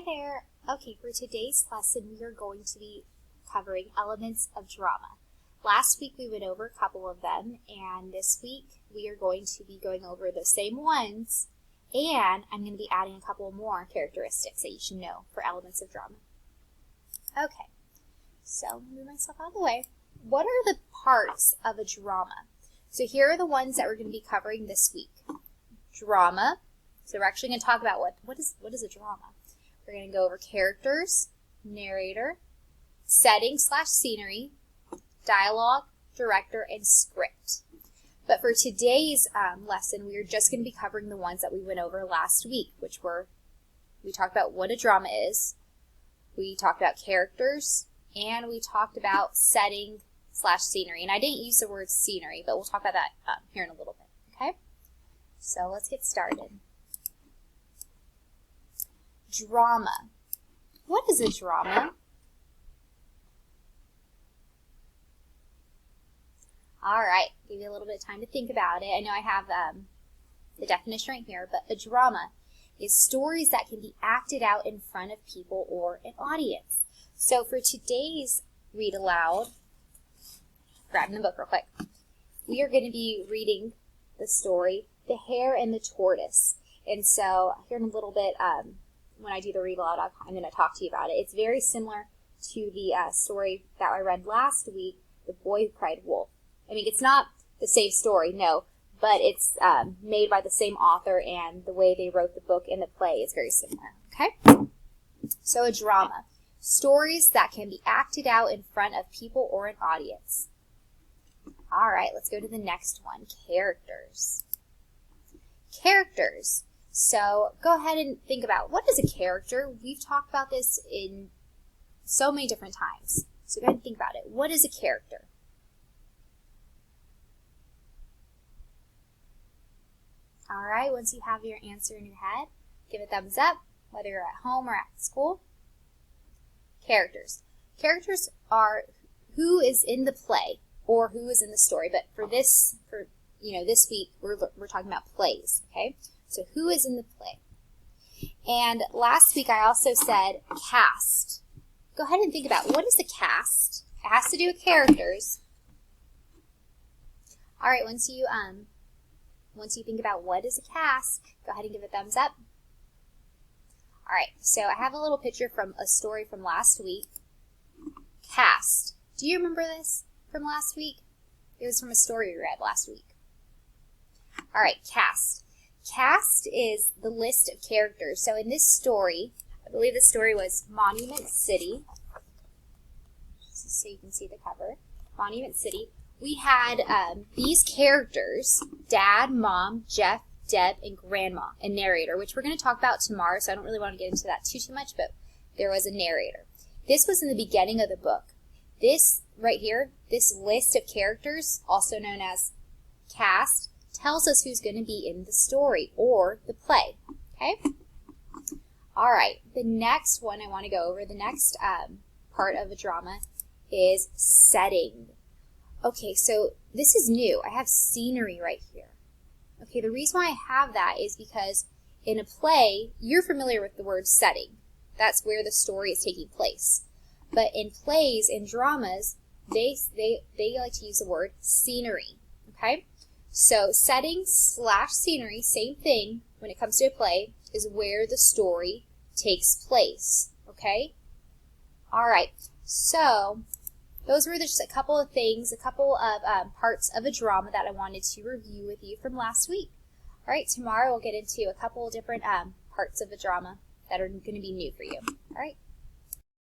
there! Okay, for today's lesson we are going to be covering elements of drama. Last week we went over a couple of them, and this week we are going to be going over the same ones, and I'm going to be adding a couple more characteristics that you should know for elements of drama. Okay, so I'm going to move myself out of the way. What are the parts of a drama? So here are the ones that we're going to be covering this week. Drama. So we're actually going to talk about what is a drama. We're going to go over characters, narrator, setting/scenery, dialogue, director, and script. But for today's lesson, we are just going to be covering the ones that we went over last week, which were, we talked about what a drama is, we talked about characters, and we talked about setting/scenery. And I didn't use the word scenery, but we'll talk about that here in a little bit, okay? So let's get started. Drama. What is a drama? All right, give you a little bit of time to think about it. I know I have the definition right here, but a drama is stories that can be acted out in front of people or an audience. So for today's read aloud, grabbing the book real quick, we are going to be reading the story, The Hare and the Tortoise. And so here in a little bit, when I do the read aloud, I'm going to talk to you about it. It's very similar to the story that I read last week, The Boy Who Cried Wolf. I mean, it's not the same story, no, but it's made by the same author, and the way they wrote the book and the play is very similar, okay? So a drama, stories that can be acted out in front of people or an audience. All right, let's go to the next one, characters. Characters. So go ahead and think about, what is a character? We've talked about this in so many different times. So go ahead and think about it. What is a character? All right, once you have your answer in your head, give a thumbs up, whether you're at home or at school. Characters. Characters are who is in the play or who is in the story. But for this week, we're talking about plays, okay? So who is in the play? And last week I also said cast. Go ahead and think about, what is a cast? It has to do with characters. All right, once you think about what is a cast, go ahead and give a thumbs up. All right, so I have a little picture from a story from last week. Cast. Do you remember this from last week? It was from a story we read last week. All right, cast. Cast is the list of characters. So in this story, I believe the story was Monument City. Just so you can see the cover. Monument City. We had these characters, Dad, Mom, Jeff, Deb, and Grandma, and narrator, which we're going to talk about tomorrow, so I don't really want to get into that too much, but there was a narrator. This was in the beginning of the book. This right here, this list of characters, also known as cast, tells us who's going to be in the story or the play, okay? All right, the next one I want to go over, the next part of a drama is setting. Okay, so this is new. I have scenery right here. Okay, the reason why I have that is because in a play, you're familiar with the word setting. That's where the story is taking place. But in plays and dramas, they like to use the word scenery, okay? So setting/scenery, same thing when it comes to a play, is where the story takes place, okay? All right, so those were just a couple of things, a couple of parts of a drama that I wanted to review with you from last week. All right, tomorrow we'll get into a couple of different parts of a drama that are going to be new for you. All right.